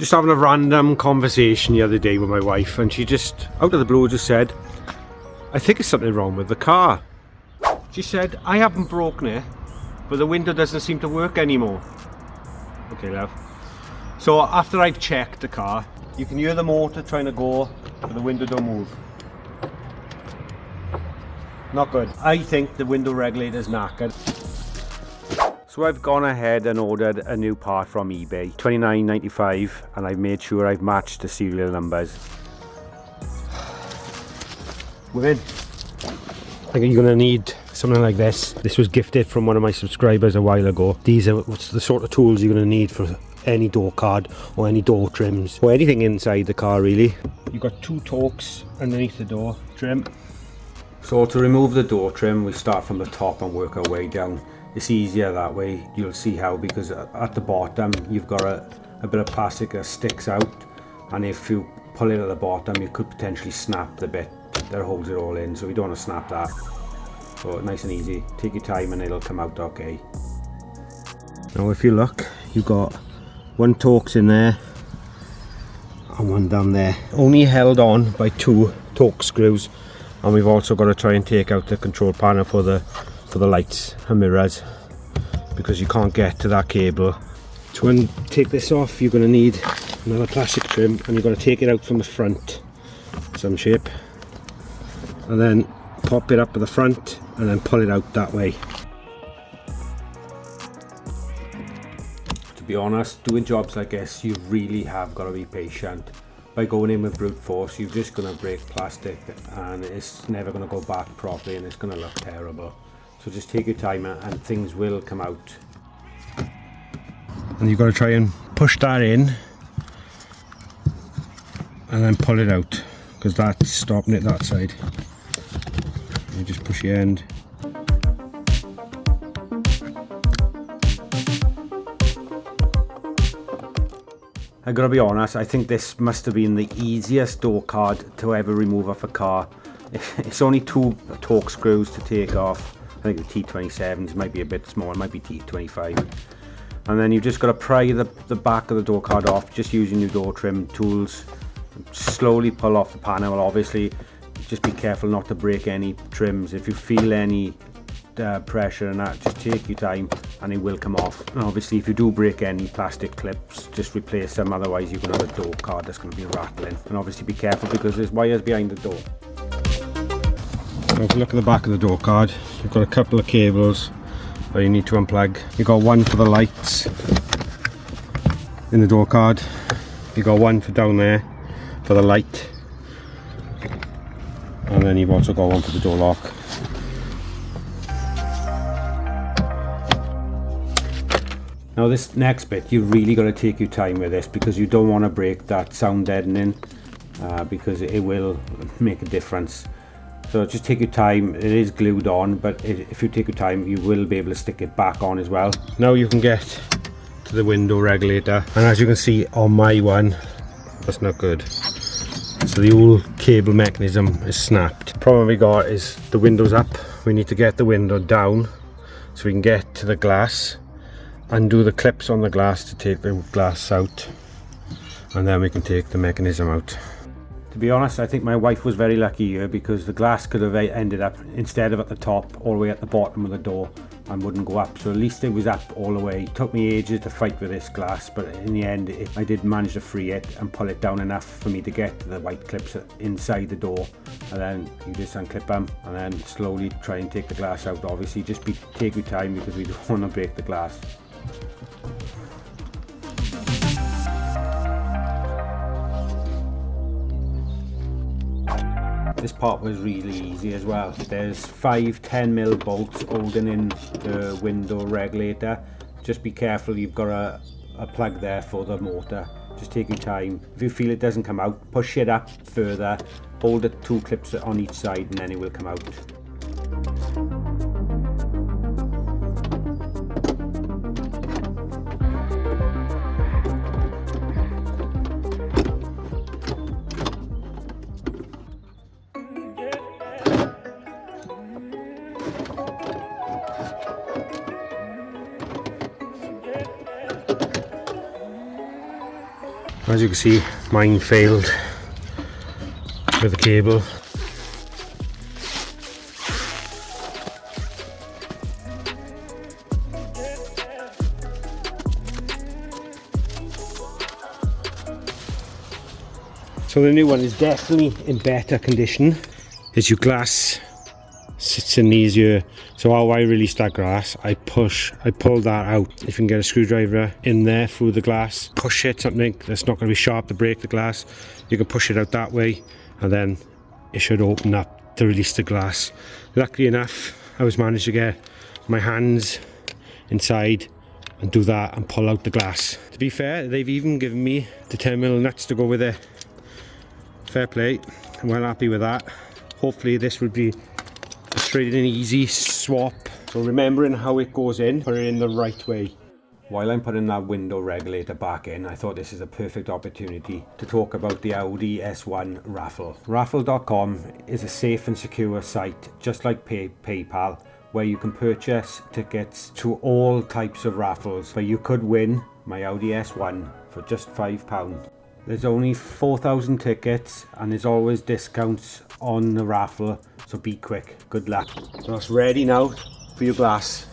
Just having a random conversation the other day with my wife, and she just, out of the blue, just said, I think there's something wrong with the car. She said, I haven't broken it, but the window doesn't seem to work anymore. Okay, love. So after I've checked the car, you can hear the motor trying to go, but the window don't move. Not good. I think the window regulator's knackered. So I've gone ahead and ordered a new part from eBay, $29.95, and I've made sure I've matched the serial numbers. We're in. I think you're going to need something like this. This was gifted from one of my subscribers a while ago. These are the sort of tools you're going to need for any door card or any door trims or anything inside the car really. You've got two Torx underneath the door trim. So to remove the door trim, we start from the top and work our way down. It's easier that way, you'll see how, because at the bottom you've got a bit of plastic that sticks out, and if you pull it at the bottom you could potentially snap the bit that holds it all in, so we don't want to snap that. So nice and easy, take your time and it'll come out okay. Now if you look, you've got one Torx in there and one down there, only held on by two Torx screws, and we've also got to try and take out the control panel for the lights and mirrors, because you can't get to that cable. To take this off, you're going to need another plastic trim, and you've got to take it out from the front some shape, and then pop it up at the front and then pull it out that way. To be honest, doing jobs like this, you really have got to be patient. By going in with brute force, you're just going to break plastic and it's never going to go back properly, and it's going to look terrible. So just take your time and things will come out. And you've got to try and push that in and then pull it out, because that's stopping it that side. You just push your end. I gotta be honest, I think this must have been the easiest door card to ever remove off a car. It's only two Torx screws to take off. I think the T27s might be a bit small, it might be T25. And then you've just got to pry the back of the door card off, just using your door trim tools. Slowly pull off the panel. Obviously, just be careful not to break any trims. If you feel any pressure and that, just take your time and it will come off. And obviously, if you do break any plastic clips, just replace them, otherwise you're going to have a door card that's going to be rattling. And obviously be careful, because there's wires behind the door. So if you look at the back of the door card, you've got a couple of cables that you need to unplug. You've got one for the lights in the door card. You've got one for down there for the light. And then you've also got one for the door lock. Now this next bit, you've really got to take your time with this, because you don't want to break that sound deadening, because it will make a difference. So just take your time. It is glued on, but if you take your time, you will be able to stick it back on as well. Now you can get to the window regulator, and as you can see on my one, that's not good. So the whole cable mechanism is snapped. Problem we got is the window's up. We need to get the window down so we can get to the glass, undo the clips on the glass to take the glass out, and then we can take the mechanism out. To be honest, I think my wife was very lucky here, because the glass could have ended up, instead of at the top, all the way at the bottom of the door and wouldn't go up. So at least it was up all the way. It took me ages to fight with this glass, but in the end I did manage to free it and pull it down enough for me to get the white clips inside the door. And then you just unclip them and then slowly try and take the glass out. Obviously just take your time, because we don't want to break the glass. This part was really easy as well. There's 5 10mm bolts holding in the window regulator. Just be careful, you've got a plug there for the motor. Just take your time. If you feel it doesn't come out, push it up further, hold the two clips on each side, and then it will come out. As you can see, mine failed with the cable. So the new one is definitely in better condition. As your glass sits in easier. So how I release that glass, I pull that out. If you can get a screwdriver in there through the glass, push it, something that's not going to be sharp to break the glass, you can push it out that way, and then it should open up to release the glass. Luckily enough, I was managed to get my hands inside and do that and pull out the glass. To be fair, they've even given me the 10mm nuts to go with it. Fair play, I'm well happy with that. Hopefully this would be a straight and easy swap. So remembering how it goes in, put it in the right way. While I'm putting that window regulator back in, I thought this is a perfect opportunity to talk about the Audi S1 Raffle. Raffle.com is a safe and secure site, just like PayPal, where you can purchase tickets to all types of raffles. But you could win my Audi S1 for just £5. There's only 4,000 tickets and there's always discounts on the raffle, so be quick. Good luck. So it's ready now for your glass.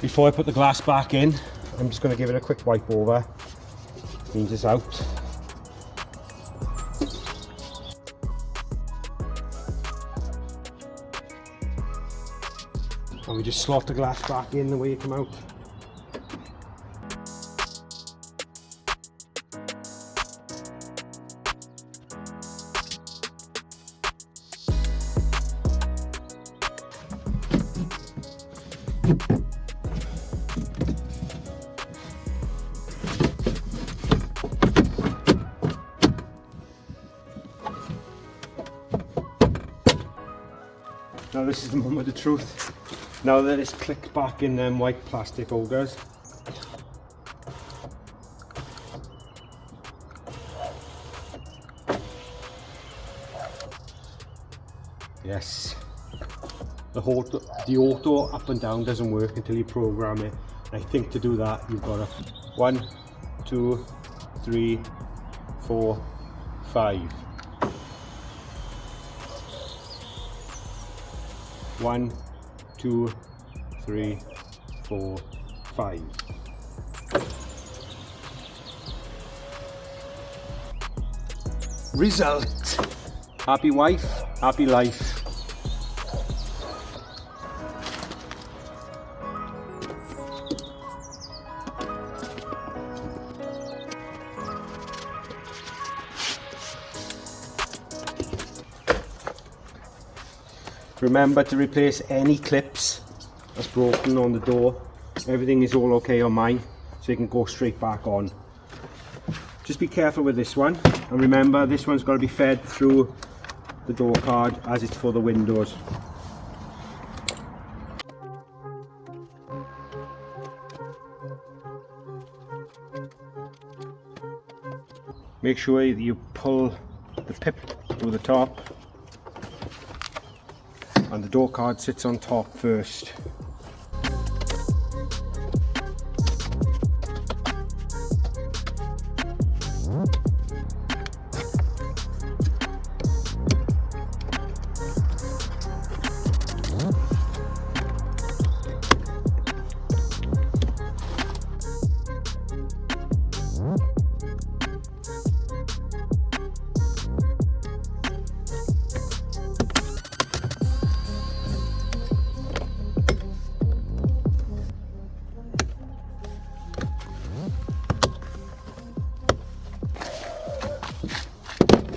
Before I put the glass back in, I'm just going to give it a quick wipe over. Cleans this out. And we just slot the glass back in the way it came out. Now this is the moment of the truth. Now that it's clicked back in them white plastic holders, yes, the auto up and down doesn't work until you program it. I think to do that you've got to 1, 2, 3, 4, 5. 1, 2, 3, 4, 5. Result. Happy wife, happy life. Remember to replace any clips that's broken on the door. Everything is all okay on mine, so you can go straight back on. Just be careful with this one, and remember this one's got to be fed through the door card as it's for the windows. Make sure you pull the pip through the top, and the door card sits on top first.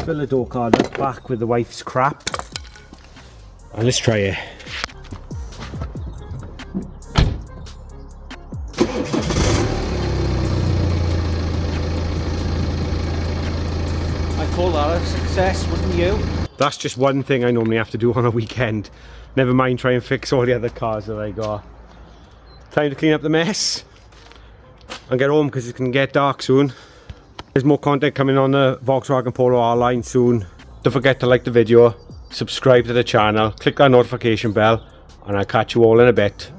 Fill the door card up back with the wife's crap, and let's try it. I call that a success, wouldn't you? That's just one thing I normally have to do on a weekend. Never mind try and fix all the other cars that I got. Time to clean up the mess and get home because it can get dark soon. There's more content coming on the Volkswagen Polo R line soon. Don't forget to like the video, subscribe to the channel, click that notification bell, and I'll catch you all in a bit.